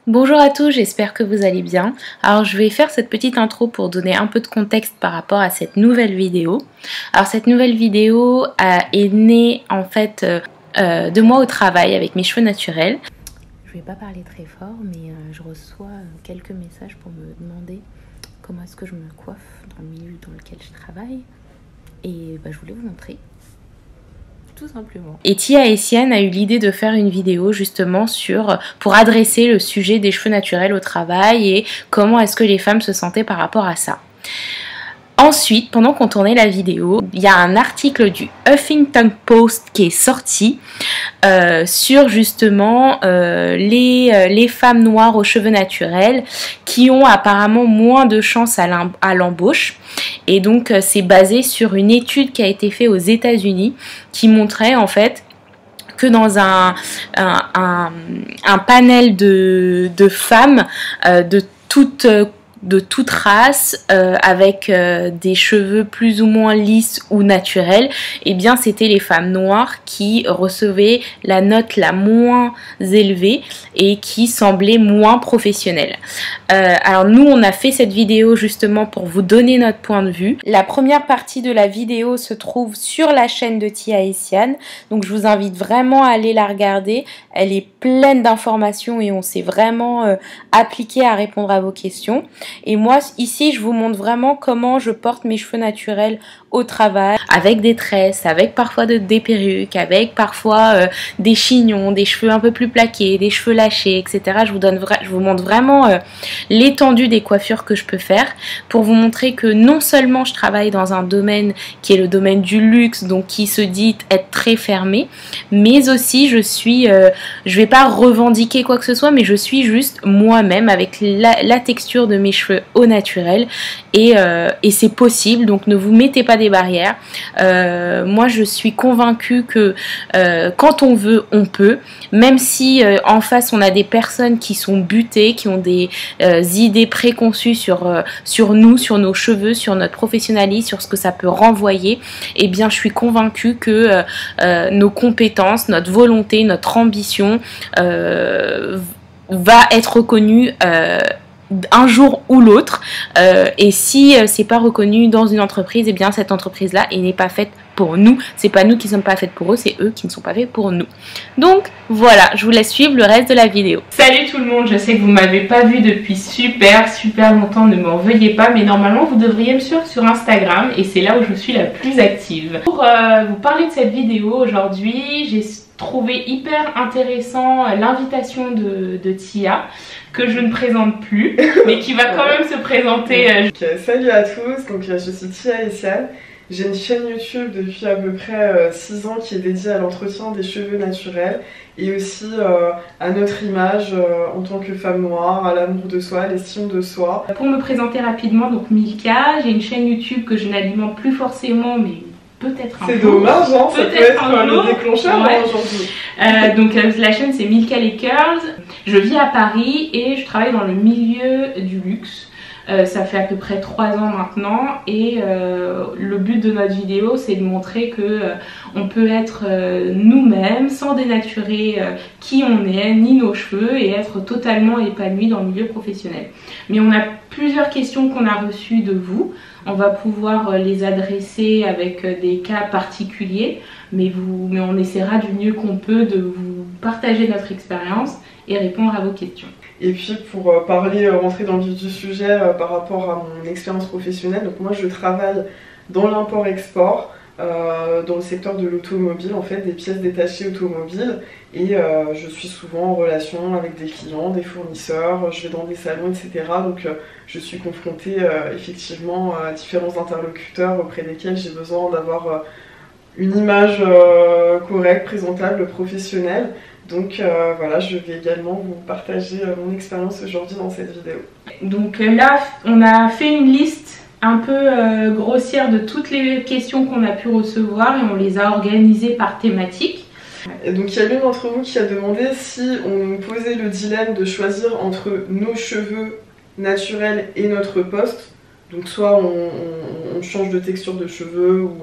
Bonjour à tous, j'espère que vous allez bien. Alors je vais faire cette petite intro pour donner un peu de contexte par rapport à cette nouvelle vidéo. Alors cette nouvelle vidéo est née en fait de moi au travail avec mes cheveux naturels. Je vais pas parler très fort mais je reçois quelques messages pour me demander comment est-ce que je me coiffe dans le milieu dans lequel je travaille. Et je voulais vous montrer. Tout simplement. Et Tia Essiane a eu l'idée de faire une vidéo justement pour adresser le sujet des cheveux naturels au travail et comment est-ce que les femmes se sentaient par rapport à ça. Ensuite, pendant qu'on tournait la vidéo, il y a un article du Huffington Post qui est sorti sur justement les femmes noires aux cheveux naturels qui ont apparemment moins de chances à l'embauche. Et donc c'est basé sur une étude qui a été faite aux États-Unis qui montrait en fait que dans un panel de femmes de toute race avec des cheveux plus ou moins lisses ou naturels, et bien c'était les femmes noires qui recevaient la note la moins élevée et qui semblaient moins professionnelles. Alors nous on a fait cette vidéo justement pour vous donner notre point de vue. La première partie de la vidéo se trouve sur la chaîne de Tia Essiane, donc je vous invite vraiment à aller la regarder. Elle est pleine d'informations et on s'est vraiment appliqué à répondre à vos questions. Et moi ici je vous montre vraiment comment je porte mes cheveux naturels au travail, avec des tresses, avec parfois des perruques, avec parfois des chignons, des cheveux un peu plus plaqués, des cheveux lâchés, etc. Je vous montre vraiment l'étendue des coiffures que je peux faire pour vous montrer que non seulement je travaille dans un domaine qui est le domaine du luxe, donc qui se dit être très fermé, mais aussi je vais pas revendiquer quoi que ce soit, mais je suis juste moi-même avec la texture de mes cheveux au naturel et c'est possible, donc ne vous mettez pas des barrières. Moi je suis convaincue que quand on veut, on peut, même si en face on a des personnes qui sont butées, qui ont des idées préconçues sur nous, sur nos cheveux, sur notre professionnalisme, sur ce que ça peut renvoyer. Et bien je suis convaincue que nos compétences, notre volonté, notre ambition va être reconnue un jour ou l'autre, et si c'est pas reconnu dans une entreprise, et bien cette entreprise là elle n'est pas faite pour nous, c'est pas nous qui sommes pas faites pour eux, c'est eux qui ne sont pas faits pour nous. Donc voilà, je vous laisse suivre le reste de la vidéo. Salut tout le monde, je sais que vous m'avez pas vu depuis super longtemps, ne m'en veuillez pas, mais normalement vous devriez me suivre sur Instagram et c'est là où je suis la plus active. Pour vous parler de cette vidéo aujourd'hui, j'ai trouvé hyper intéressant l'invitation de Tia, que je ne présente plus, mais qui va quand même se présenter. Salut à tous, donc je suis Tia Essiane. J'ai une chaîne YouTube depuis à peu près 6 ans qui est dédiée à l'entretien des cheveux naturels et aussi à notre image en tant que femme noire, à l'amour de soi, à l'estime de soi. Pour me présenter rapidement, donc Milka, j'ai une chaîne YouTube que je n'alimente plus forcément, mais peut-être un jour. C'est dommage, hein, ça peut être le déclencheur aujourd'hui. Donc la chaîne c'est Milka les Curls. Je vis à Paris et je travaille dans le milieu du luxe. Ça fait à peu près 3 ans maintenant et le but de notre vidéo c'est de montrer que on peut être nous-mêmes sans dénaturer qui on est ni nos cheveux et être totalement épanoui dans le milieu professionnel. Mais on a plusieurs questions qu'on a reçues de vous. On va pouvoir les adresser avec des cas particuliers, mais on essaiera du mieux qu'on peut de vous partager notre expérience et répondre à vos questions. Et puis pour rentrer dans le vif du sujet par rapport à mon expérience professionnelle, donc moi je travaille dans l'import-export, dans le secteur de l'automobile, en fait des pièces détachées automobiles, et je suis souvent en relation avec des clients, des fournisseurs, je vais dans des salons, etc. Donc je suis confrontée effectivement à différents interlocuteurs auprès desquels j'ai besoin d'avoir une image correcte, présentable, professionnelle. Donc voilà, je vais également vous partager mon expérience aujourd'hui dans cette vidéo. Donc là, on a fait une liste un peu grossière de toutes les questions qu'on a pu recevoir et on les a organisées par thématique. Et donc il y a l'une d'entre vous qui a demandé si on nous posait le dilemme de choisir entre nos cheveux naturels et notre poste. Donc soit on change de texture de cheveux ou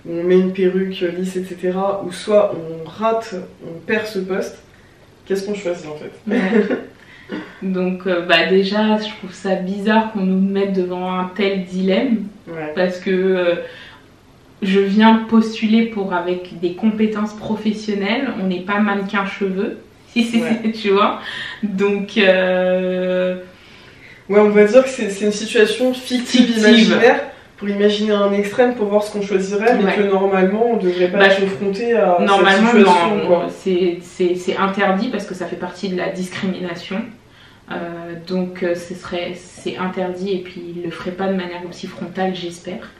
on met une perruque lisse, etc. Ou soit on rate, on perd ce poste. Qu'est-ce qu'on choisit en fait? Donc déjà, je trouve ça bizarre qu'on nous mette devant un tel dilemme, parce que je viens postuler avec des compétences professionnelles, on n'est pas mannequin cheveux, tu vois. Donc on va dire que c'est une situation fictive. Imaginaire, pour imaginer un extrême pour voir ce qu'on choisirait, mais que normalement on devrait pas être confronté à cette situation. Normalement, c'est interdit parce que ça fait partie de la discrimination. Donc c'est interdit, et puis il le ferait pas de manière aussi frontale, j'espère.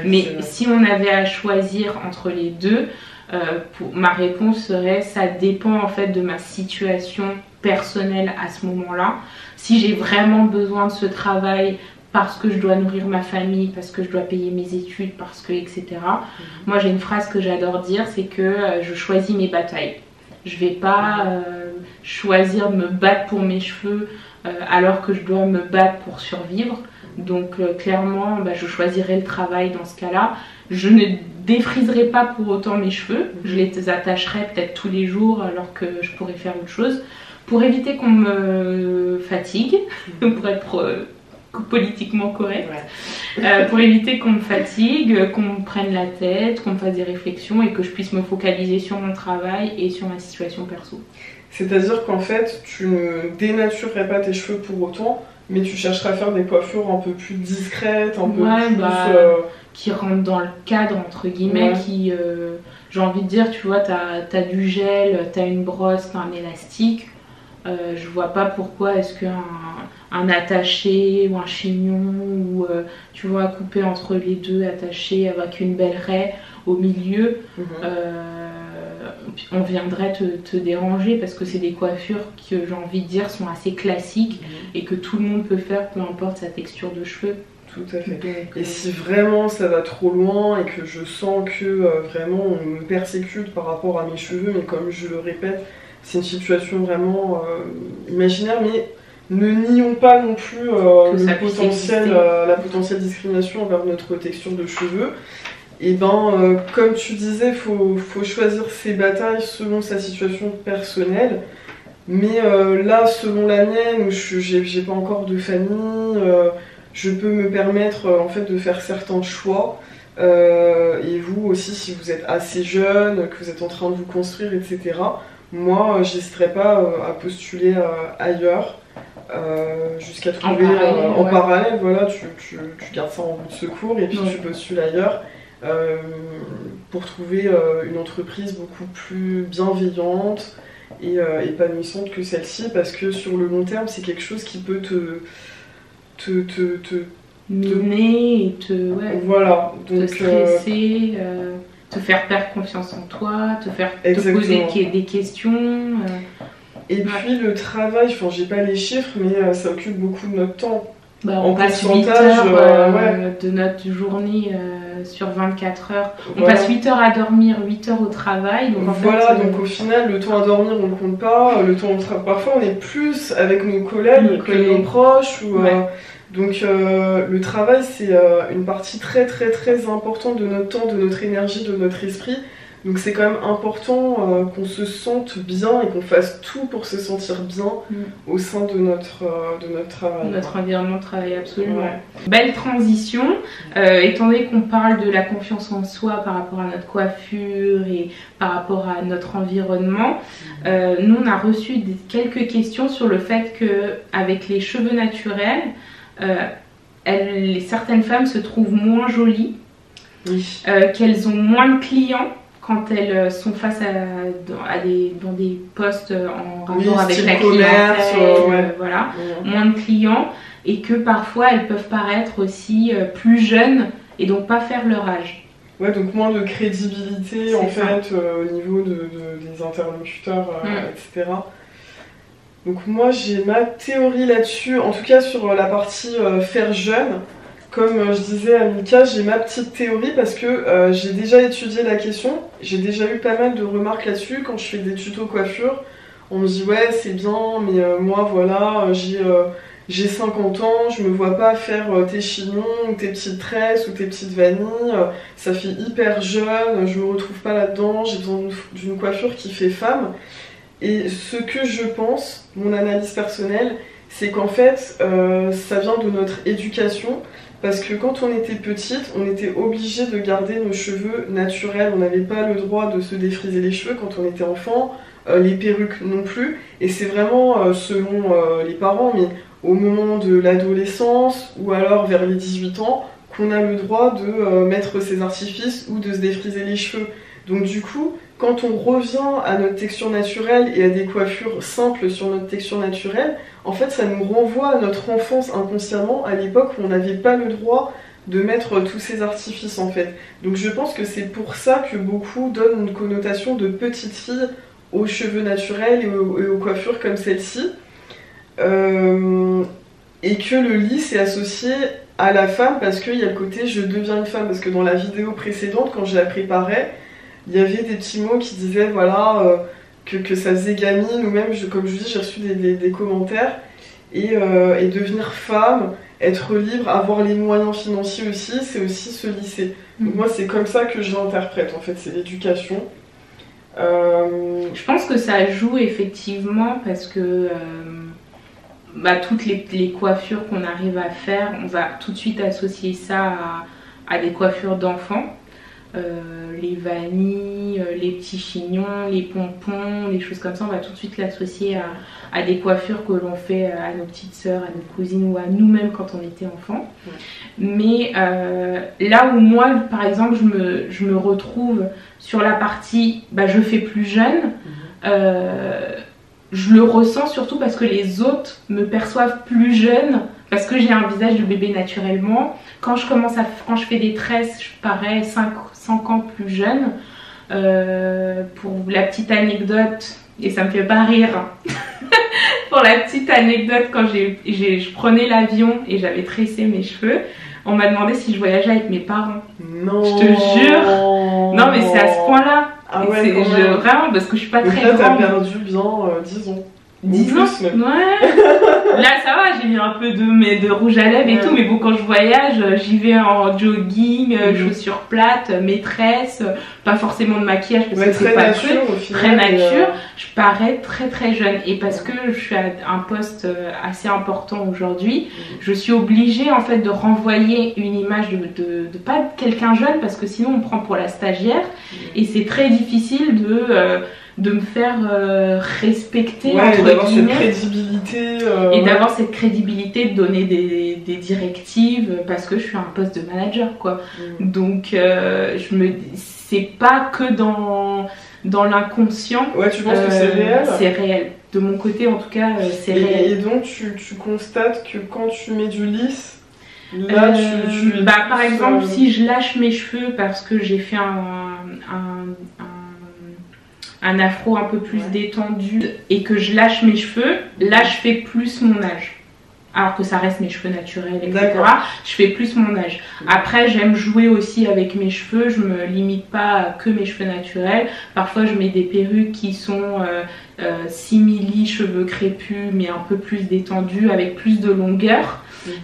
Mais si on avait à choisir entre les deux, ma réponse serait ça dépend en fait de ma situation personnelle à ce moment-là. Si j'ai vraiment besoin de ce travail parce que je dois nourrir ma famille, parce que je dois payer mes études, parce que etc. Moi j'ai une phrase que j'adore dire, c'est que je choisis mes batailles. Je vais pas choisir de me battre pour mes cheveux alors que je dois me battre pour survivre. Donc clairement, je choisirai le travail dans ce cas-là. Je ne défriserai pas pour autant mes cheveux. Je les attacherai peut-être tous les jours alors que je pourrais faire autre chose. Pour éviter qu'on me fatigue, pour être politiquement correct, pour éviter qu'on me fatigue, qu'on me prenne la tête, qu'on me fasse des réflexions et que je puisse me focaliser sur mon travail et sur ma situation perso. C'est-à-dire qu'en fait, tu ne dénaturerais pas tes cheveux pour autant, mais tu chercherais à faire des coiffures un peu plus discrètes, un peu plus... qui rentrent dans le cadre, entre guillemets, qui... j'ai envie de dire, tu vois, t'as du gel, t'as une brosse, t'as un élastique. Je vois pas pourquoi est-ce qu'un attaché ou un chignon ou tu vois couper entre les deux, attaché avec une belle raie au milieu, on viendrait te déranger, parce que c'est des coiffures que j'ai envie de dire sont assez classiques et que tout le monde peut faire, peu importe sa texture de cheveux. Tout à fait. Donc, et si vraiment ça va trop loin et que je sens que vraiment on me persécute par rapport à mes cheveux, mais comme je le répète, c'est une situation vraiment imaginaire, mais ne nions pas non plus la potentielle discrimination envers notre texture de cheveux. Et comme tu disais, faut choisir ses batailles selon sa situation personnelle. Mais là, selon la mienne, où j'ai pas encore de famille, je peux me permettre en fait de faire certains choix. Et vous aussi, si vous êtes assez jeune, que vous êtes en train de vous construire, etc., moi, j'hésiterai pas à postuler ailleurs, jusqu'à trouver en parallèle, voilà, tu gardes ça en bout de secours et puis tu postules ailleurs pour trouver une entreprise beaucoup plus bienveillante et épanouissante que celle-ci, parce que sur le long terme, c'est quelque chose qui peut miner et voilà, donc, te stresser, te faire perdre confiance en toi, te poser des questions. Et puis le travail, enfin j'ai pas les chiffres, mais ça occupe beaucoup de notre temps. On passe 8 heures de notre journée sur 24 heures. On passe 8 heures à dormir, 8 heures au travail. Donc donc au final, le temps à dormir, on le compte pas. Le temps parfois, on est plus avec nos collègues que nos proches. Donc le travail, c'est une partie très très très importante de notre temps, de notre énergie, de notre esprit. Donc c'est quand même important qu'on se sente bien et qu'on fasse tout pour se sentir bien au sein de notre travail. Notre environnement de travail, absolument. Belle transition, étant donné qu'on parle de la confiance en soi par rapport à notre coiffure et par rapport à notre environnement, nous on a reçu quelques questions sur le fait qu'avec les cheveux naturels, certaines femmes se trouvent moins jolies, qu'elles ont moins de clients quand elles sont face dans des postes en rapport avec la clientèle, moins de clients, et que parfois elles peuvent paraître aussi plus jeunes et donc pas faire leur âge. Ouais, donc moins de crédibilité en fait au niveau des interlocuteurs, etc. Donc moi j'ai ma théorie là-dessus, en tout cas sur la partie faire jeune. Comme je disais à Mika, j'ai ma petite théorie parce que j'ai déjà étudié la question, j'ai déjà eu pas mal de remarques là-dessus quand je fais des tutos coiffure. On me dit ouais c'est bien, mais moi voilà, j'ai 50 ans, je me vois pas faire tes chignons ou tes petites tresses ou tes petites vanilles, ça fait hyper jeune, je me retrouve pas là-dedans, j'ai besoin d'une coiffure qui fait femme. Et ce que je pense, mon analyse personnelle, c'est qu'en fait, ça vient de notre éducation. Parce que quand on était petite, on était obligé de garder nos cheveux naturels. On n'avait pas le droit de se défriser les cheveux quand on était enfant, les perruques non plus. Et c'est vraiment selon les parents, mais au moment de l'adolescence ou alors vers les 18 ans, qu'on a le droit de mettre ses artifices ou de se défriser les cheveux. Donc du coup, quand on revient à notre texture naturelle et à des coiffures simples sur notre texture naturelle, en fait ça nous renvoie à notre enfance inconsciemment, à l'époque où on n'avait pas le droit de mettre tous ces artifices en fait. Donc je pense que c'est pour ça que beaucoup donnent une connotation de petite fille aux cheveux naturels et aux coiffures comme celle-ci. Et que le lisse est associé à la femme parce qu'il y a le côté je deviens une femme, parce que dans la vidéo précédente quand je la préparais, il y avait des petits mots qui disaient voilà que ça faisait gamine, ou même comme je dis j'ai reçu des commentaires, et devenir femme, être libre, avoir les moyens financiers aussi, c'est aussi se lisser. Donc moi c'est comme ça que je l'interprète en fait, c'est l'éducation. Je pense que ça joue effectivement parce que toutes les coiffures qu'on arrive à faire, on va tout de suite associer ça à des coiffures d'enfants. Les vanilles, les petits chignons, les pompons, les choses comme ça, on va tout de suite l'associer à des coiffures que l'on fait à nos petites sœurs, à nos cousines ou à nous-mêmes quand on était enfants. Mais là où moi, par exemple, je me retrouve sur la partie je fais plus jeune, je le ressens surtout parce que les autres me perçoivent plus jeune, parce que j'ai un visage de bébé naturellement. Quand je fais des tresses, je parais 5 ans plus jeune. Pour la petite anecdote, et ça me fait pas rire, pour la petite anecdote, quand je prenais l'avion et j'avais tressé mes cheveux, on m'a demandé si je voyageais avec mes parents. Non. Je te jure. Non mais c'est à ce point-là. Ah ouais, vraiment, parce que je suis pas très grande. Là t'as perdu bien 10 ans. 10 ans, ouais. Là ça va, j'ai mis un peu de rouge à lèvres et tout, mais bon, quand je voyage, j'y vais en jogging, chaussures plates, maîtresse, pas forcément de maquillage parce que c'est pas nature, très nature. Je parais très très jeune, et parce que je suis à un poste assez important aujourd'hui, je suis obligée en fait de renvoyer une image de pas de quelqu'un jeune, parce que sinon on me prend pour la stagiaire, et c'est très difficile de me faire respecter, entre guillemets, cette crédibilité, et d'avoir cette crédibilité, de donner des directives, parce que je suis un poste de manager quoi. Donc c'est pas que dans l'inconscient. Ouais, tu penses que c'est réel? C'est réel. De mon côté en tout cas, c'est réel. Et donc tu constates que quand tu mets du lisse, là par exemple, si je lâche mes cheveux parce que j'ai fait un afro un peu plus détendu et que je lâche mes cheveux, là je fais plus mon âge. Alors que ça reste mes cheveux naturels, etc. Je fais plus mon âge. Après, j'aime jouer aussi avec mes cheveux. Je me limite pas à que mes cheveux naturels. Parfois, je mets des perruques qui sont simili cheveux crépus, mais un peu plus détendus, avec plus de longueur.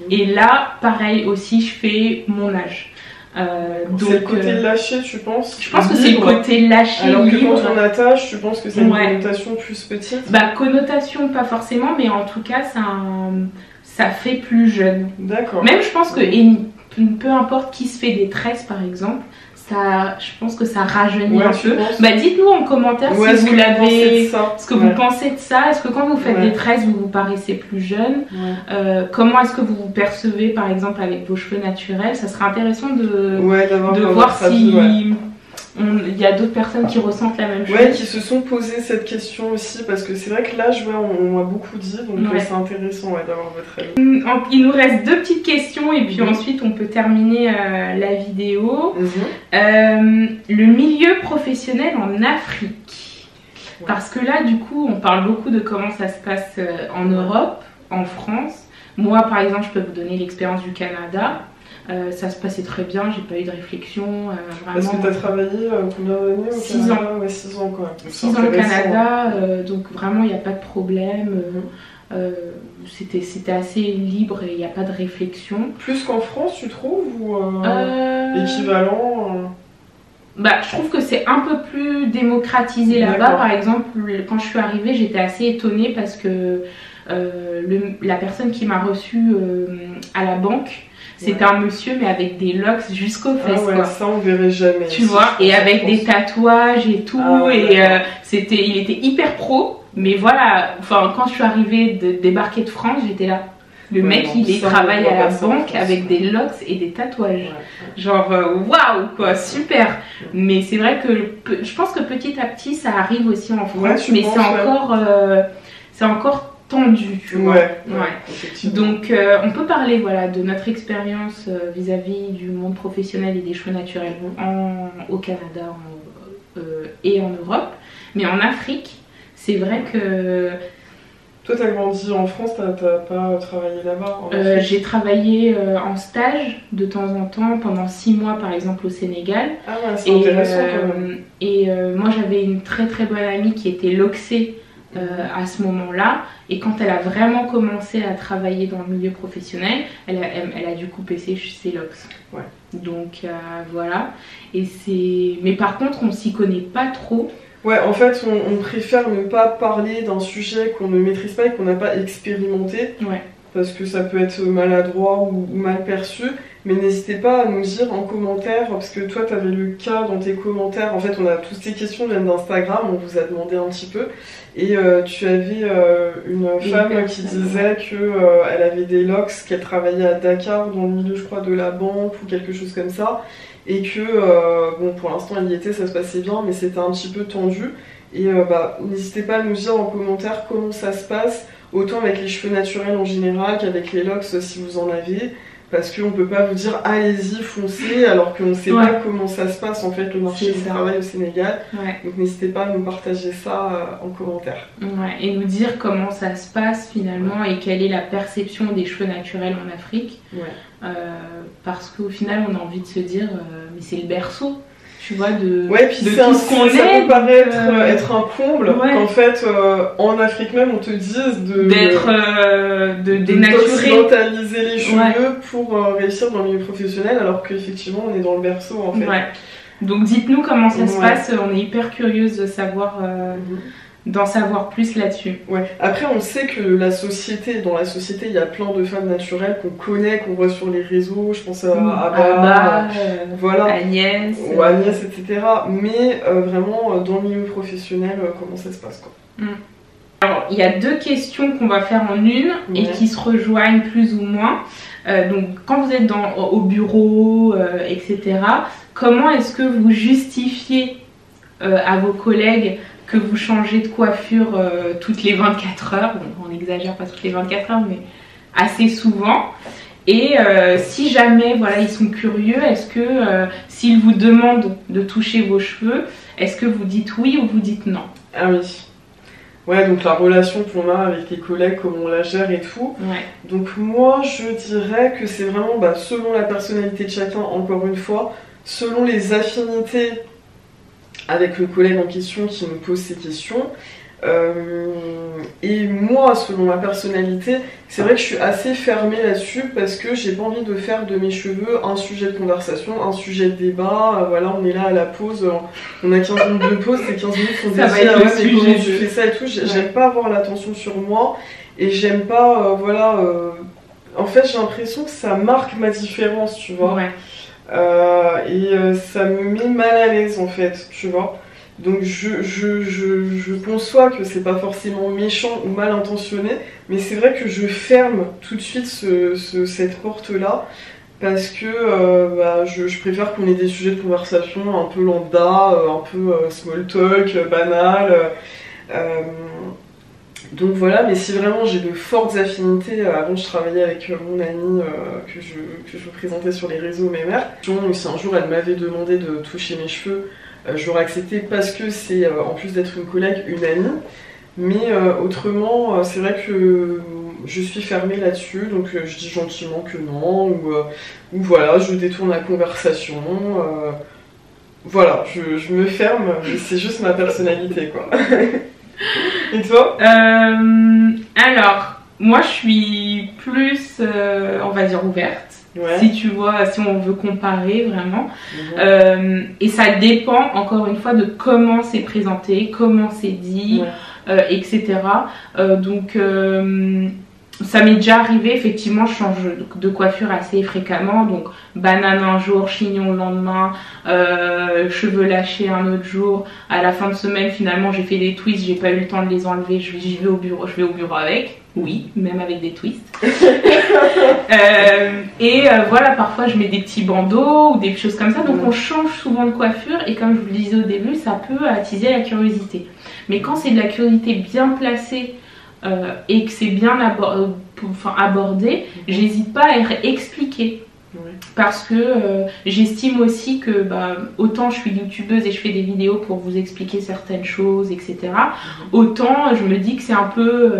Et là, pareil aussi, je fais mon âge. C'est le côté lâché, tu penses? Je pense que c'est le côté lâché. Alors que quand on attache, tu penses que c'est une connotation plus petite? Connotation pas forcément, mais en tout cas ça fait plus jeune. D'accord. Même je pense que peu importe qui se fait des tresses par exemple, je pense que ça rajeunit un peu. Dites-nous en commentaire si vous l'avez, ce que vous pensez de ça. Est-ce que quand vous faites des tresses, vous paraissez plus jeune? Comment est-ce que vous vous percevez par exemple avec vos cheveux naturels? Ça serait intéressant de voir si il y a d'autres personnes qui ressentent la même chose. Ouais, qui se sont posé cette question aussi, parce que c'est vrai que là, on m'a beaucoup dit, donc c'est intéressant d'avoir votre avis. Il nous reste 2 petites questions, et puis ensuite on peut terminer la vidéo. Le milieu professionnel en Afrique. Parce que là, du coup, on parle beaucoup de comment ça se passe en Europe, en France. Moi, par exemple, je peux vous donner l'expérience du Canada. Ça se passait très bien, j'ai pas eu de réflexion. Vraiment. Parce que tu as travaillé combien d'années au 6 Canada? ans. Ouais, 6 ans quand même. 6 ans au Canada, donc vraiment il n'y a pas de problème. C'était assez libre et il n'y a pas de réflexion. Plus qu'en France, tu trouves, ou équivalent? Je trouve que c'est un peu plus démocratisé là-bas. Par exemple, quand je suis arrivée, j'étais assez étonnée parce que la personne qui m'a reçue à la banque, c'était un monsieur mais avec des locks jusqu'aux fesses. Ah ouais, ça on verrait jamais. Tu vois, et avec des tatouages et tout, il était hyper pro. Mais voilà, enfin quand je suis arrivée de débarquer de France, j'étais là. Le mec, il travaille à la banque avec des locks et des tatouages. Genre, waouh, quoi, super. Mais c'est vrai que je pense que petit à petit, ça arrive aussi en France, mais c'est encore tendu, tu vois. Donc, on peut parler voilà, de notre expérience vis-à-vis du monde professionnel et des cheveux naturels au Canada et en Europe. Mais en Afrique, c'est vrai que... Toi, t'as grandi en France, t'as pas travaillé là-bas? J'ai travaillé en stage de temps en temps, pendant 6 mois par exemple au Sénégal. Ah ouais, c'est intéressant quand même. Et moi j'avais une très très bonne amie qui était loxée à ce moment-là. Et quand elle a vraiment commencé à travailler dans le milieu professionnel, elle a dû couper ses locks. Ouais. Donc voilà. Mais par contre, on s'y connaît pas trop. Ouais, en fait, on préfère ne pas parler d'un sujet qu'on ne maîtrise pas et qu'on n'a pas expérimenté. Ouais. Parce que ça peut être maladroit ou mal perçu. Mais n'hésitez pas à nous dire en commentaire, parce que toi, tu avais le cas dans tes commentaires. En fait, on a toutes ces questions viennent d'Instagram, on vous a demandé un petit peu. Et tu avais une femme qui disait qu'elle avait des locks, qu'elle travaillait à Dakar, dans le milieu, je crois, de la banque ou quelque chose comme ça. Et que, bon, pour l'instant, elle y était, ça se passait bien, mais c'était un petit peu tendu. Et n'hésitez pas à nous dire en commentaire comment ça se passe, autant avec les cheveux naturels en général qu'avec les locks si vous en avez. Parce qu'on peut pas vous dire allez-y, foncez, alors qu'on ne sait pas comment ça se passe en fait le marché du travail au Sénégal. Donc n'hésitez pas à nous partager ça en commentaire. Ouais, et nous dire comment ça se passe finalement et quelle est la perception des cheveux naturels en Afrique. Parce qu'au final on a envie de se dire mais c'est le berceau. Tu vois, de puis tout ce qu'on est. Ça peut paraître être un comble qu'en fait, en Afrique même, on te dise de dénaturer les cheveux pour réussir dans le milieu professionnel, alors qu'effectivement, on est dans le berceau en fait. Donc dites-nous comment ça se passe, on est hyper curieuse de savoir... d'en savoir plus là-dessus. Après on sait que dans la société il y a plein de femmes naturelles qu'on connaît, qu'on voit sur les réseaux, je pense à Abba, Agnès, Agnès, etc. Mais vraiment dans le milieu professionnel, comment ça se passe quoi. Alors il y a 2 questions qu'on va faire en une et qui se rejoignent plus ou moins. Donc quand vous êtes au bureau, etc., comment est-ce que vous justifiez à vos collègues que vous changez de coiffure toutes les 24 heures, bon, on n'exagère pas toutes les 24 heures, mais assez souvent. Et si jamais voilà, ils sont curieux, est-ce que s'ils vous demandent de toucher vos cheveux, est-ce que vous dites oui ou vous dites non? Ah oui. Ouais, donc la relation qu'on a avec les collègues, comment on la gère et tout. Donc moi, je dirais que c'est vraiment selon la personnalité de chacun, encore une fois, selon les affinités avec le collègue en question qui nous pose ces questions. Et moi, selon ma personnalité, c'est vrai que je suis assez fermée là-dessus parce que j'ai pas envie de faire de mes cheveux un sujet de conversation, un sujet de débat. Voilà, on est là à la pause, on a 15 minutes de pause, ces 15 minutes sont dédiées à mais comment tu fais ça et tout. J'aime pas avoir l'attention sur moi et j'aime pas, en fait, j'ai l'impression que ça marque ma différence, tu vois. Ça me met mal à l'aise en fait, tu vois. Donc je conçois que c'est pas forcément méchant ou mal intentionné, mais c'est vrai que je ferme tout de suite cette porte-là parce que je préfère qu'on ait des sujets de conversation un peu lambda, un peu small talk, banal. Donc voilà, mais si vraiment j'ai de fortes affinités, avant je travaillais avec mon amie que je vous présentais sur les réseaux, mes mères. Si un jour elle m'avait demandé de toucher mes cheveux, j'aurais accepté parce que c'est, en plus d'être une collègue, une amie. Mais autrement, c'est vrai que je suis fermée là-dessus, donc je dis gentiment que non, ou voilà, je détourne la conversation. Voilà, je me ferme, mais c'est juste ma personnalité, quoi. Et toi? Alors, moi je suis plus, on va dire, ouverte. Si tu vois, si on veut comparer vraiment. Et ça dépend, encore une fois, de comment c'est présenté, comment c'est dit. etc. Donc ça m'est déjà arrivé, effectivement, je change de coiffure assez fréquemment, donc banane un jour, chignon le lendemain, cheveux lâchés un autre jour. À la fin de semaine, finalement, j'ai fait des twists, j'ai pas eu le temps de les enlever, je vais au bureau avec, oui, même avec des twists. Voilà, parfois je mets des petits bandeaux ou des choses comme ça, donc on change souvent de coiffure et comme je vous le disais au début, ça peut attiser la curiosité. Mais quand c'est de la curiosité bien placée, et que c'est bien abordé, j'hésite pas à expliquer. Parce que j'estime aussi que autant je suis youtubeuse et je fais des vidéos pour vous expliquer certaines choses, etc. Autant je me dis que c'est un peu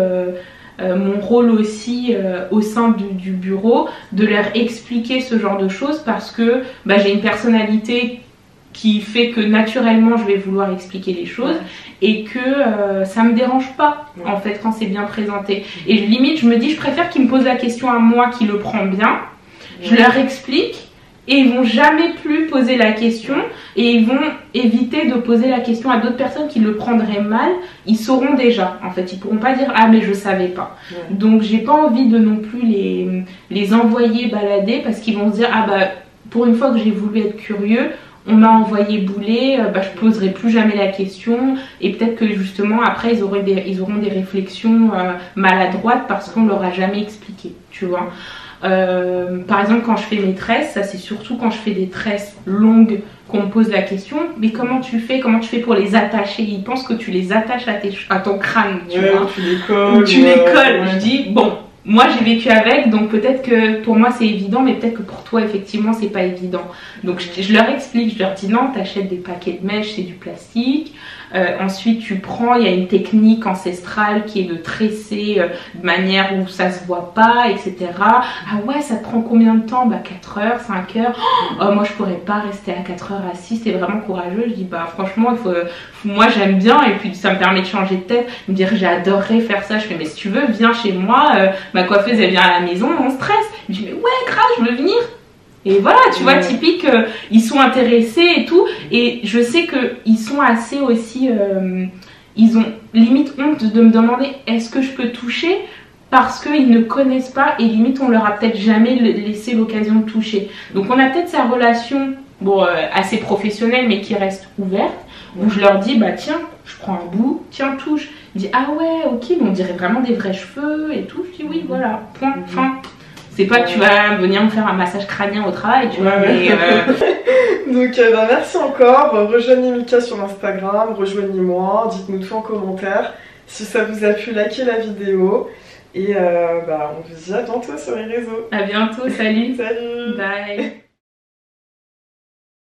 mon rôle aussi au sein du bureau de leur expliquer ce genre de choses parce que j'ai une personnalité qui fait que naturellement je vais vouloir expliquer les choses et que ça me dérange pas en fait quand c'est bien présenté. Et limite je me dis je préfère qu'ils me posent la question à moi qui le prend bien, je leur explique et ils vont jamais plus poser la question et ils vont éviter de poser la question à d'autres personnes qui le prendraient mal. Ils sauront déjà en fait, ils pourront pas dire ah mais je savais pas. Donc j'ai pas envie de non plus les envoyer balader parce qu'ils vont se dire ah pour une fois que j'ai voulu être curieux, on m'a envoyé bouler, je poserai plus jamais la question et peut-être que justement après ils auront des réflexions maladroites parce qu'on leur a jamais expliqué, tu vois. Par exemple quand je fais mes tresses, ça c'est surtout quand je fais des tresses longues qu'on me pose la question, mais comment tu fais pour les attacher? Ils pensent que tu les attaches à ton crâne, tu vois. Tu les colles. Je dis bon. Moi j'ai vécu avec, donc peut-être que pour moi c'est évident, mais peut-être que pour toi effectivement c'est pas évident. Donc je leur explique, je leur dis non, t'achètes des paquets de mèches, c'est du plastique. Ensuite tu prends, il y a une technique ancestrale qui est de tresser de manière où ça se voit pas, etc. Ah ouais, ça te prend combien de temps? 4 heures, 5 heures. Oh, moi je pourrais pas rester à 4 heures assise, t'es vraiment courageux. Je dis franchement moi j'aime bien et puis ça me permet de changer de tête. Me dire j'adorerais faire ça. Je fais mais si tu veux viens chez moi, ma coiffeuse elle vient à la maison, on stresse. Je dis mais ouais grave, je veux venir. Et voilà, tu vois, typique, ils sont intéressés et tout. Et je sais qu'ils sont assez aussi... ils ont limite honte de me demander est-ce que je peux toucher parce qu'ils ne connaissent pas et limite on leur a peut-être jamais laissé l'occasion de toucher. Donc on a peut-être sa relation assez professionnelle mais qui reste ouverte. Où je leur dis tiens, je prends un bout, tiens touche. Ils disent ah ouais ok, mais on dirait vraiment des vrais cheveux et tout. Je dis oui voilà, point, fin. C'est pas que tu vas venir me faire un massage crânien au travail, tu vois, mais... Donc merci encore, rejoignez Mika sur Instagram, rejoignez-moi, dites-nous tout en commentaire. Si ça vous a plu, likez la vidéo. Et on vous dit à bientôt sur les réseaux. À bientôt, salut. Salut. Bye.